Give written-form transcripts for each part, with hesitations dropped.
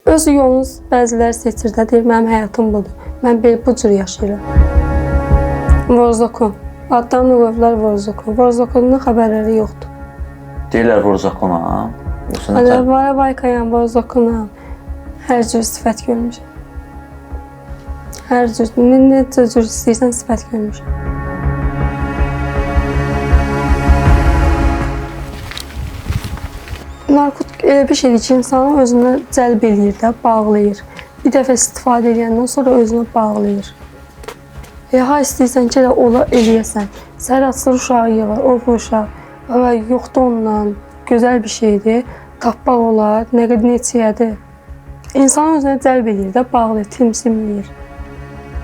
Öz yolunu bəziləri seçir də, deyir, mənim həyatım budur. Mən bu cür yaşayıram. Vorzakon. Adlarını qoyublar Vorzakon. Vorzakonun xəbərləri yoxdur. Deyirlər Vorzakona. Vaykayam, Vorzakona. Hər cür sifət görmüşəm. Hər cür, necə cür istəyirsən sifət görmüşəm. Narkotik elə bir şeydir ki, insanı özünə cəlb eləyir də, bağlayır. Bir dəfə istifadə edəndən sonra özünə bağlayır. Ha istəyirsən ki, elə ola eləyəsən. Sərratsız uşağı yığır, o bu uşaq. Yoxdur ondan, gözəl bir şeydir. Tapmaq olar, nə qədər neçəyədir. İnsanı özünə cəlb eləyir də, bağlayır, timsimləyir.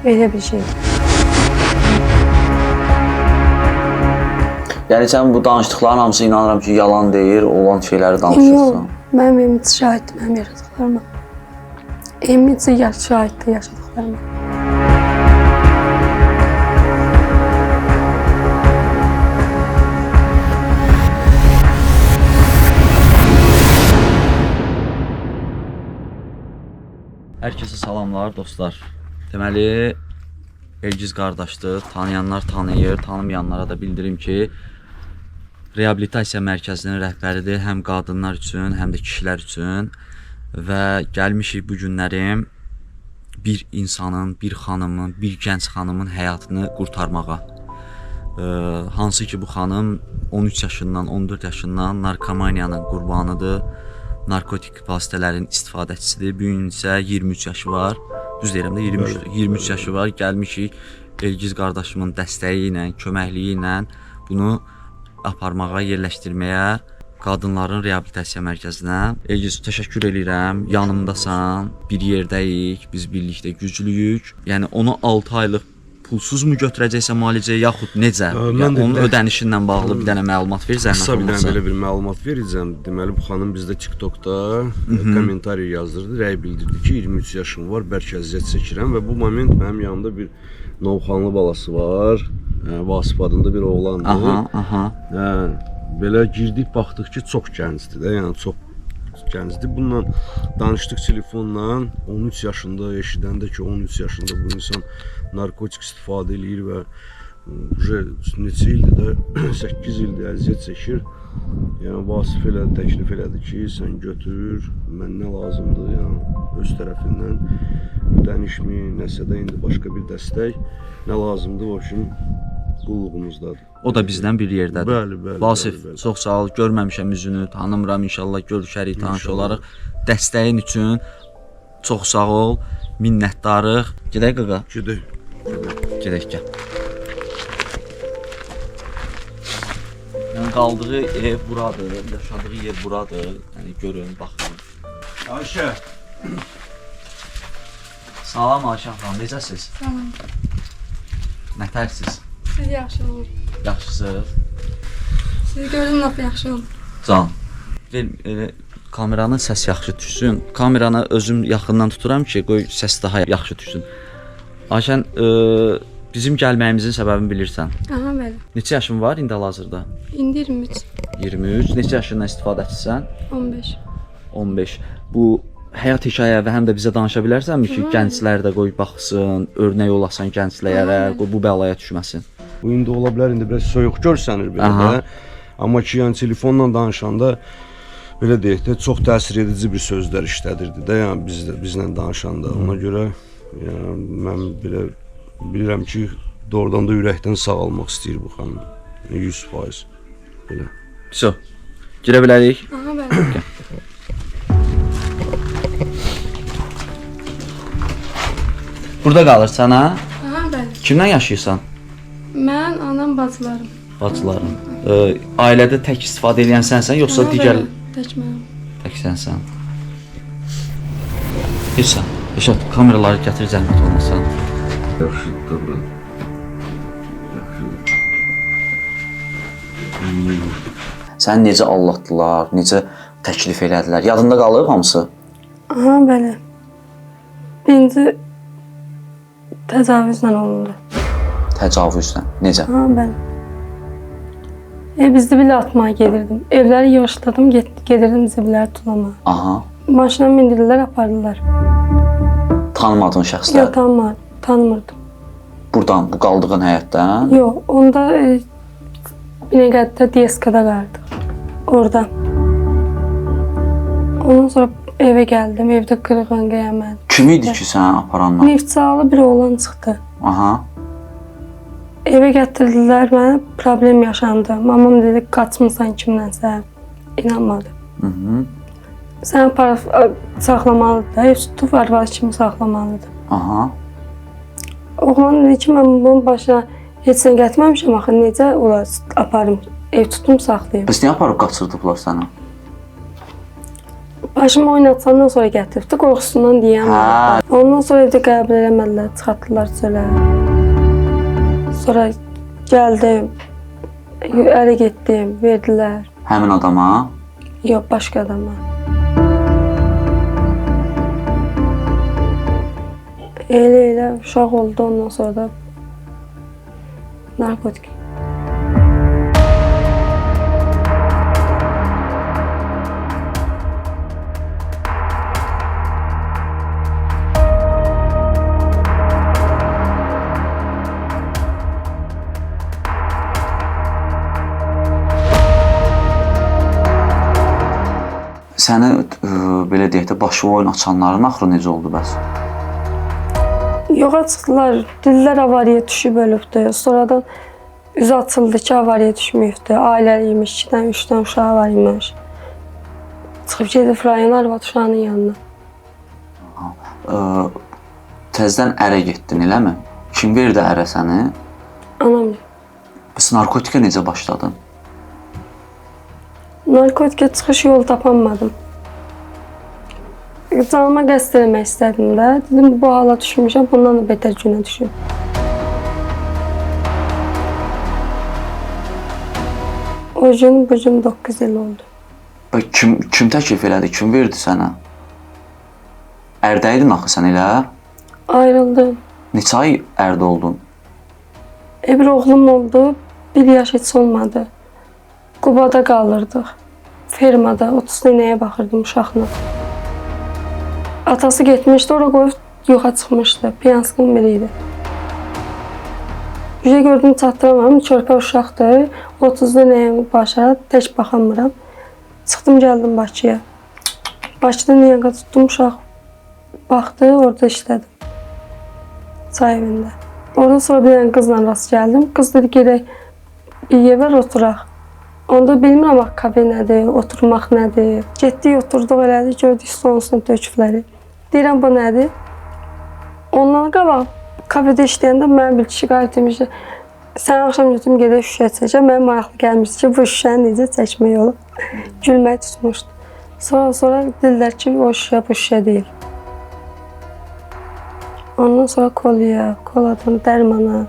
Elə bir şeydir. Yəni sən bu danışdıqların hamısı inanıram ki, yalan deyir, olan şeyləri danışırsan. Yox, mənim evimdə şahiddir mənim yaşadıqlarıma. Evimdə şahiddir yaşadıqlarıma. Hər kəsə salamlar dostlar. Deməli, Elgiz qardaşdır. Tanıyanlar tanıyır, tanımayanlara da bildirim ki, reabilitasiya mərkəzinin rəhbəridir həm qadınlar üçün, həm də kişilər üçün və gəlmişik bu günlərim bir insanın, bir xanımın, bir gənc xanımın həyatını qurtarmağa. Hansı ki bu xanım 13 yaşından, 14 yaşından narkomaniyanın qurbanıdır, narkotik vasitələrin istifadəçisidir. Bu gün isə 23 yaşı var, düz deyirəm də 23 yaşı var. Gəlmişik Elgiz qardaşımın dəstəyi ilə, köməkliyi ilə bunu aparmağa, yerləşdirməyə qadınların reabilitasiya mərkəzinə. Elgiz, təşəkkür edirəm. Yanımdasan, bir yerdəyik, biz birlikdə güclüyük. Yəni onu 6 aylıq pulsuzmu götürəcəksə müalicəyə, yaxud necə? Yəni, onun ödənişinlə bağlı bir dənə məlumat ver, zəhmət olmasa. Qısa bir dənə belə bir məlumat verəcəm. Deməli, bu xanım bizdə TikTokda kommentariya yazdırdı, rəy bildirdi ki, 23 yaşım var, bərk əziyyət çəkirəm və bu moment mənim yanımda bir Novxanlı balası var. Vasif adında bir oğlandır. Belə girdik, baxdıq ki, çox gəncdir də, yəni çox gəncdir. Bununla danışdıq telefonla, 13 yaşında, eşidəndə ki, 13 yaşında bu insan narkotik istifadə eləyir və neçə ildir də, 8 ildir əziyyət çəkir. Yəni Vasif elə təklif elədi ki, sən götür, mən nə lazımdır, yəni öz tərəfindən ödənişmi, nəsə də indi başqa bir dəstək, nə lazımdır, o kimi qulluğumuzdadır. O da bizdən bir yerdədir. Bəli. Vasif, çox sağ ol. Görməmişəm üzünü, tanımıram. İnşallah görüşərik, tanış olarıq. Dəstəyin üçün çox sağ ol. Minnətdarıq. Gedək qaqa. Gedək gəl. Yəni qaldığı ev buradır, yaşadığı yer buradır. Yəni görün, baxın. Ayşə. Salam Ayşə xanım, necəsiz? Salam. Nətərsiz? Siz yaxşı olun. Yaxşısınız? Sizi gördüm, lap yaxşı olun. Can, kameranın səs yaxşı düşsün. Kameranı özüm yaxından tuturam ki, qoy səs daha yaxşı düşsün. Ayşən, bizim gəlməyimizin səbəbini bilirsən. Aha, bəli. Neçə yaşın var indi hal-hazırda? İndi 23. 23. Neçə yaşından istifadəçisən? 15. 15. Bu həyat hekayə və həm də bizə danışa bilərsənmi ki, gənclər də qoy baxsın, örnək olasan gənclərə, qoy bu bəlaya düşməsin. Bu indi ola bilər, indi biraz soyuq görsənir belə də. Amma ki, yəni telefonla danışanda belə deyək də, çox təsir edici bir sözlər işlədirdi də, yəni bizlə danışanda. Ona görə yəni mən belə bilirəm ki, doğrudan da ürəkdən sağalmaq istəyir bu xanım. 100% belə. Pis o. Girə bilərik? Aha, bəli. Burada qalırsan ha? Aha, bəli. Kimlə yaşayırsan? Mən, anam, bacılarım. Bacıların. Ailədə tək istifadə edən sənsən, yoxsa digər? Tək mənəm. Tək sənsən. Geçsən. Eşat, kameraları gətir, zəhmət olmasan. Yaxşıdır da bura. Sən necə allatdılar, necə təklif elədilər? Yadında qalıb hamısı? Aha, bəli. Birinci təcavüzlə olundu. Təcavüzlə. Necə? Aha, bəli. Zibilə atmağa gedirdim. Evləri yığışdırdım, gedirdim zibiləri tulamağa. Aha. Maşına mindirlər, apardılar. Tanımadığın Yox, şəxslər. tanımırdım. Buradan, bu qaldığın həyətdən. Yox, onda Binəqədidə DSK-da qaldıq. Orada. Ondan sonra evə gəldim, evdə qırğın qiyamət. Kim idi ki səni aparanlar? Neftçalı bir oğlan çıxdı. Aha. Evə gətirdilər, mənə problem yaşandı. Mamam dedi, qaçmısan kimdənsə. İnanmadı. Sən aparıb saxlamalıdır da, ev tutub arvad kimi saxlamalıdır. Aha. Oğlan dedi ki, mən bunun başına heç nə gətirməmişəm axı, necə olar aparım, ev tutum saxlayım. Bəs niyə aparıb qaçırdıblar səni? Başımı oynatsandan sonra gətiribdi, qorxusundan deyəm. Hə. Ondan sonra evdə qəbul eləmədilər, çıxartdılar çölə. Sonra gəldim, ələ getdim, verdilər. Həmin adama? Yox, başqa adama. Elə uşaq oldu, ondan sonra da narkotik. Səni belə deyək də başı oyun açanların axırı necə oldu bəs? Yoxa çıxdılar, dedilər avariya düşüb ölübdü. Sonradan üzü açıldı ki, avariya düşməyibdi. Ailəliymiş, 2-dən 3-dən uşağı var imiş. Çıxıb gedib rayon arvad uşağının yanına. Təzdən ərə getdin, eləmi? Kim verdi ərə səni? Anam. Bəs narkotika necə başladın? Narkotika çıxış yolu tapanmadım. Canıma qəsd eləmək istədim də. Dedim, bu hala düşmüşəm, bundan da betər günə düşüm. O gün, bu gün 9 il oldu. Kim təklif elədi, kim verdi sənə? Ərdəydin axı sən elə? Ayrıldım. Neçə ay ərdə oldun? Bir oğlum oldu, 1 yaş heç olmadı. Qubada qalırdıq. Fermada 30 dənəyə baxırdım uşaqla. Atası getmişdi, ora qoyub yoxa çıxmışdı. Piyanskın biri idi. Bir gördüm, çatdıramam, körpə uşaqdır. 30 dənəyə başa, tək baxamıram. Çıxdım, gəldim Bakıya. Bakıda niyə tutdum, uşaq baxdı, orada işlədim. Çay evində. Oradan sonra bir dənə qızla rast gəldim. Qız dedi, gedək bir yerə oturaq. Onda bilmirəm, kafe nədir, oturmaq nədir. Getdik, oturduq elədik, gördük sonusunu tökübləri. Deyirəm, bu nədir? Ondan qabaq, kafedə işləyəndə mənə bir kişi qayıb demişdi, sən axşam götürüm gedək şüşə çəkəm. Mənə maraqlı gəlmişdi ki, bu şüşəni necə çəkmək olur. Gülmək tutmuşdu. Sonra dedilər ki, o şüşə bu şüşə deyil. Ondan sonra kolya, koladan dərmana.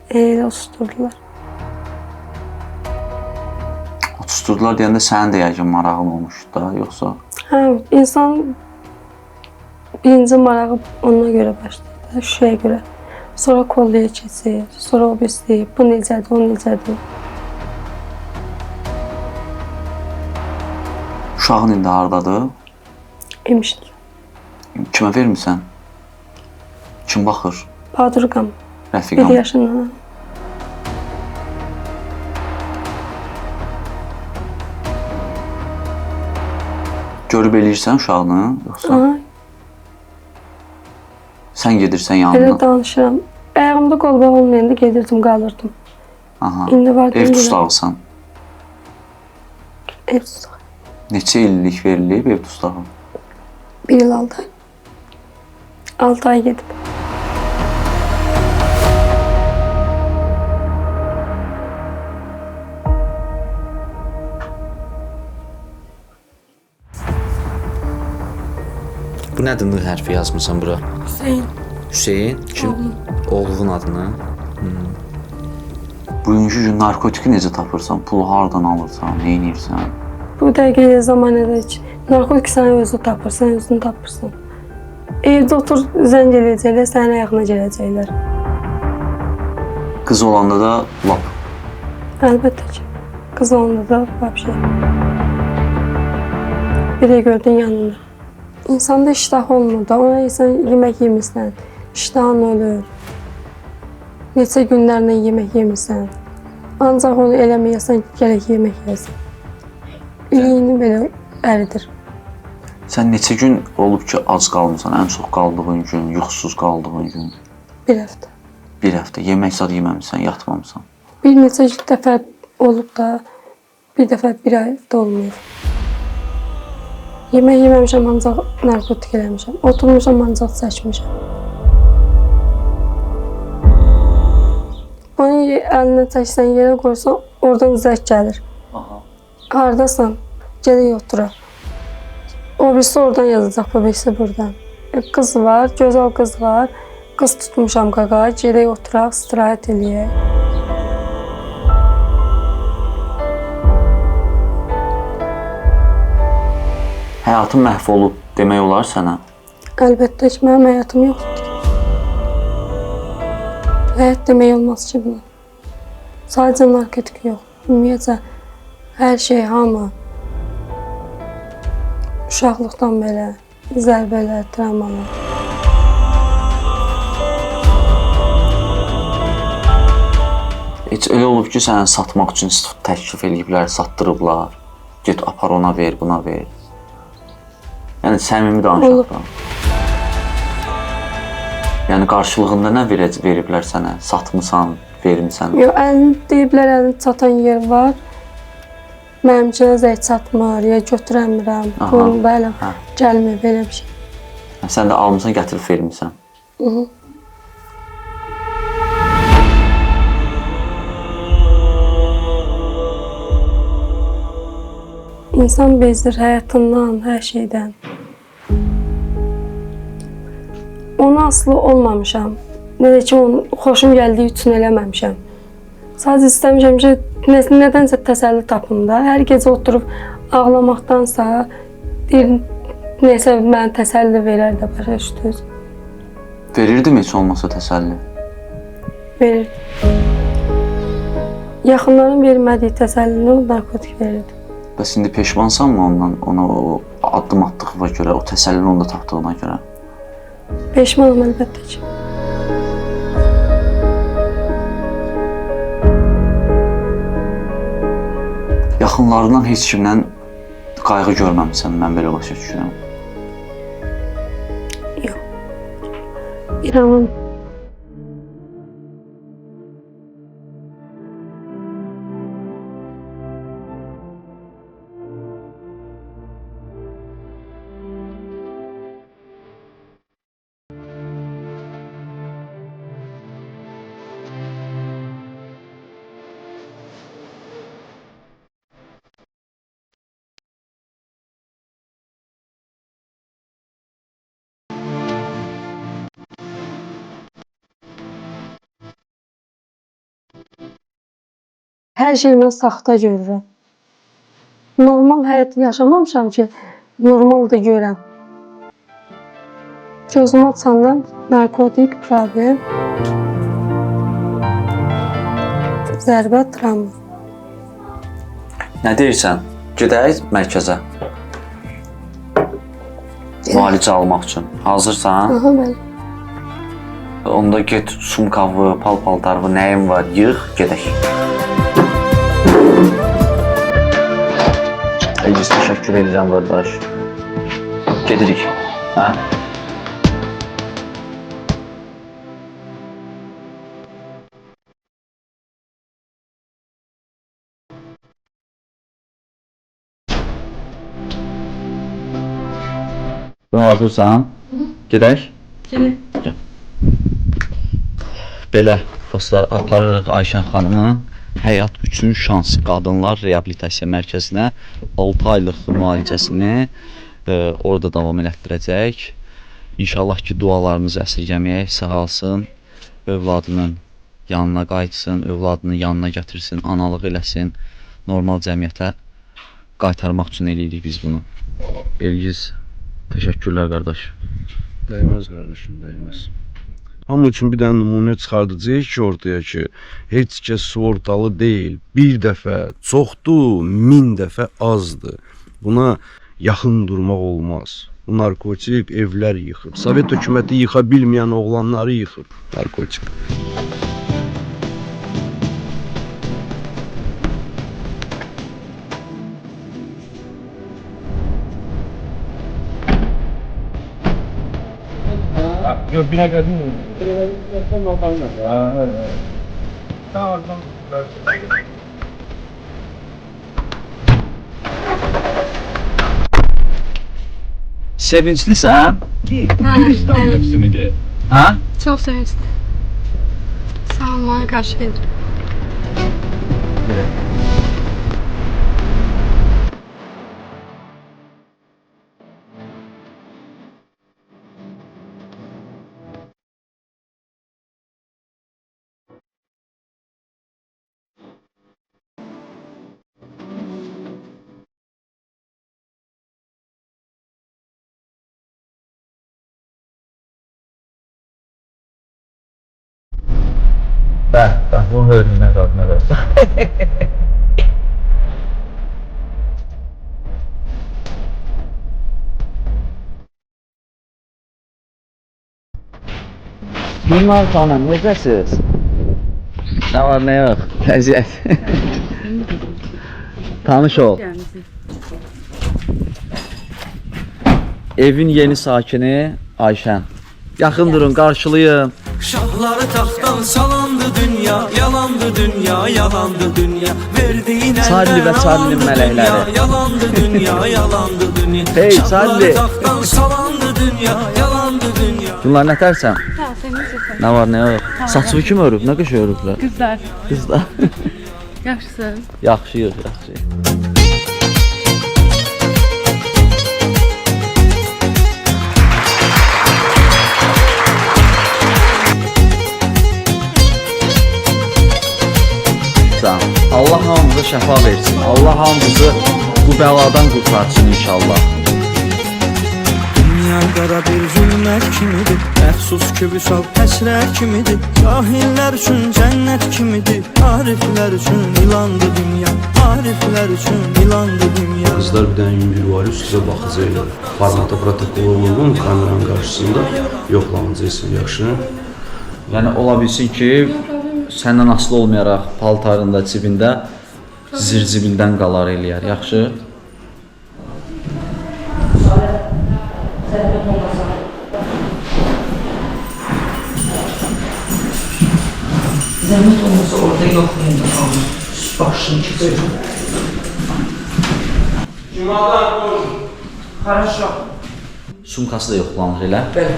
Elə susturdular. Susturdular deyəndə sənin də yəqin marağın olmuşdu da, yoxsa? Hə, insan birinci marağı ona görə başlayır, şüşəyə görə. Sonra kolluya keçir, sonra o birisi, bu necədir, o necədir. Uşağın indi hardadır? İmişdir. Kimə vermirsən? Kim baxır? Padurqam, Rəfiqam. 1 yaşında. Görüb eləyirsən uşağını, yoxsa? Aha, Sən gedirsən elə yanına. danışıram. Ayağımda qolbaq olmayanda gedirdim, qalırdım. Aha. İndi var Ev tustağısan. Ev tustağı. Neçə illik verilib ev tustağı? 1 il 6 ay. 6 ay gedib. Bu nədir N hərfi yazmısan bura? Hüseyin. Hüseyin? Kim? Oğlum. Oğlunun adını. Bugünkü gün narkotiki necə tapırsan? Pulu hardan alırsan? Nə edirsən? Bu dəqiqə zamanədə ki, narkotik səni özü tapır, sən özünü tapırsan. Evdə otur, zəng eləyəcəklər, sənin ayağına gələcəklər. Qız olanda da lap. Əlbəttə ki. Kız olanda da vəbşə. Bir də gördün yanında. İnsanda iştah olmur da, ona insan yemək yemirsən, iştahın ölür. Neçə günlərlə yemək yemirsən. Ancaq onu eləməyəsən, gərək yemək yeyəsən. İliyini belə əridir. Sən neçə gün olub ki, ac qalmısan? Ən çox qaldığın gün, yuxusuz qaldığın gün? Bir həftə. Bir həftə. Yemək zad yeməmisən, yatmamısan. Bir neçə dəfə olub da, bir dəfə bir ay da olmuyor. Yemək yeməmişəm, ancaq narkotik eləmişəm. Oturmuşam, ancaq çəkmişəm. Onu əlinə çəksən, yerə qoysan, oradan zərk gəlir. Aha. Haradasan, gələk oturaq. O birisi oradan yazacaq, bu birisi buradan. Qız var, gözəl qız var. Qız tutmuşam qaqa, gələk oturaq, istirahət eləyək. Həyatın məhv olub demək olar sənə? Əlbəttə ki, mənim həyatım yoxdur. Həyat demək olmaz ki, buna. Sadəcə narkotik yox. Ümumiyyətlə, hər şey, hamı. Uşaqlıqdan belə, zərbələr, travmalar. Heç elə olub ki, səni satmaq üçün təklif ediblər, satdırıblar. Get apar ona ver, buna ver. Yəni səmimi danışaq da. Yəni qarşılığında nə veriblər sənə? Satmısan, vermisən? Yox, deyiblər, əlini çatan yer var. Mənimkinə zəng çatmır, ya götürəmirəm. Bunun belə gəlmir, belə bir şey. Sən də almısan, gətirib vermisən. İnsan bezir həyatından, hər şeydən. Ona asılı olmamışam. Necə ki, xoşum gəldiyi üçün eləməmişəm. Sadəcə istəmişəm ki, nədənsə təsəlli tapım da. Hər gecə oturub ağlamaqdansa, neysə mənə təsəlli verər də başa düşdünüz. Verirdim heç olmasa təsəlli? Verirdi. Yaxınların vermədiyi təsəllini o narkotik verirdi. Bəs indi peşmansanmı ondan, ona o addım atdığına görə, o təsəllini onda tapdığına görə? Peşmanım əlbəttə ki. Yaxınlarından heç kimdən qayğı görməmisən, mən belə başa düşürəm. Yox. İnanın. Hər şeyimi saxta görürəm. Normal həyat yaşamamışam ki, normal da görəm. Gözümü açanda narkotik, problem, zərbə, travma. Nə deyirsən? Gedək mərkəzə. Müalicə almaq üçün. Hazırsan? Aha, bəli. Onda get sumkavı, pal-paltarvı, nəyim var, yığ, gedək. Elgiz, təşəkkür edirəm, qardaş. Gedirik. Hə? Hazırsan? Gedək? Gedək. Belə, dostlar, aparırıq Ayşən xanımı Həyat üçün şans qadınlar reabilitasiya mərkəzinə 6 aylıq müalicəsini orada davam elətdirəcək. İnşallah ki, dualarınızı əsirgəməyək, sağalsın, övladının yanına qayıtsın, övladını yanına gətirsin, analıq eləsin, normal cəmiyyətə qaytarmaq üçün eləyirik biz bunu. Elgiz, təşəkkürlər qardaş. Dəyməz qardaşım, dəyməz. Hamı üçün bir dənə nümunə çıxardacağıq ki, ortaya ki, heç kəs sığortalı deyil. Bir dəfə çoxdur, 1000 dəfə azdır. Buna yaxın durmaq olmaz. Bu narkotik evlər yıxıb. Sovet hökuməti yıxa bilməyən oğlanları yıxıb narkotik. Yok bine kadın mı? Sevinçlisən? Hepsini Ha? Çox sevinçli. Sağ ol, bana qarşı edir. Bak bu hörüne kadına da. Bunlar xanım, necəsiz? Nə var, nə yox? Vəziyyət. Tanış ol. Evin yeni sakini Ayşən. Yaxın durun, qarşılayın. Şahları taxtdan salandı dünya, yalandı dünya, yalandı dünya. Verdiğin Charlie ve Charlie'nin mələkləri. Yalandı dünya, yalandı dünya. Hey, Charlie. Şahları taxtdan salandı dünya, yalandı dünya. Bunlar nə tərsən? Sağ ol, sen necəsən? Nə var, nə yox? Saçını kim örüb? Nə qəşəng örüblər? Qızlar, Qızlar. yaxşısın. Yaxşıyıq, yaxşıyıq. Allah hamımıza şəfa versin. Allah hamımızı bu bəladan qurtarsın inşallah. Dünya qara bir zülmət kimidir, əfsus ki vüsal həsrət kimidir. Cahillər üçün cənnət kimidir, ariflər üçün ilandı dünya, ariflər üçün ilandı dünya. Qızlar bir dənə yüngül var, üstüzə baxacaqlar. Formata protokol olunun kameranın qarşısında yoxlanacaqsın, yaxşı? Yəni ola bilsin ki, səndən asılı olmayaraq paltarında, cibində zirzibildən qalar eləyər, yaxşı? Zəhmət olmasa orada yoxlayın da qalın. Başını keçirin. Хорошо. Sumkası da yoxlanır elə. Bəli.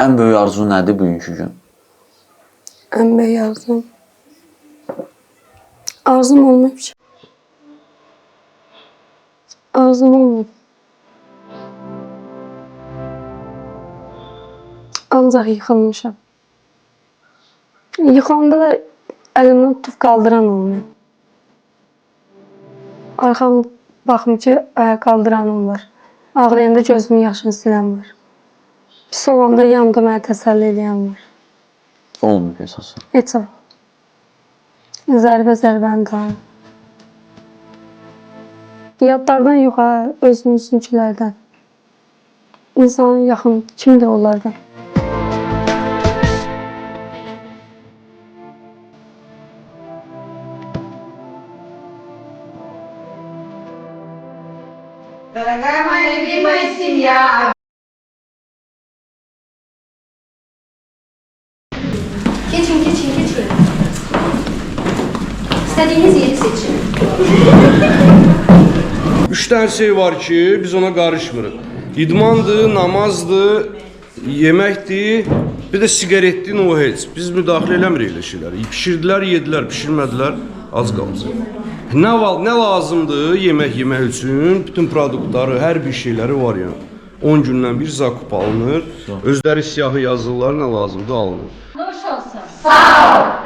Ən böyük arzu nədir bugünkü gün? Ən böyük arzum. Arzum olmayıb ki. Arzum olmayıb. Ancaq yıxılmışam. Yıxılanda da əlimdən tutub qaldıran olmuyor. Arxam baxım ki, ayağa qaldıranım var. Ağlayanda gözümün yaşını silən var. Pis olanda yanımda mənə təsəlli edən var. Olmuyor əsasın. Heç o. Zərbəni qalır. Yadlardan yox ha, özümüzünkilərdən. İnsanın yaxın kimdir onlardan? Дорогая моя любимая семья. Geçin. İstediğiniz yeri seçin. 3 dənə şey var ki, biz ona qarışmırıq. İdmandır, namazdır, yeməkdir, bir də sigaretdir, o heç. Biz müdaxilə eləmirik elə şeyləri. Pişirdilər, yedilər, pişirmədilər, az qalacaq. Nə lazımdır yemək üçün, bütün produktları, hər bir şeyləri var yəni. 10 gündən bir zakup alınır, özləri siyahı yazırlar, nə lazımdır alınır. Hoş olsun. Sağ ol.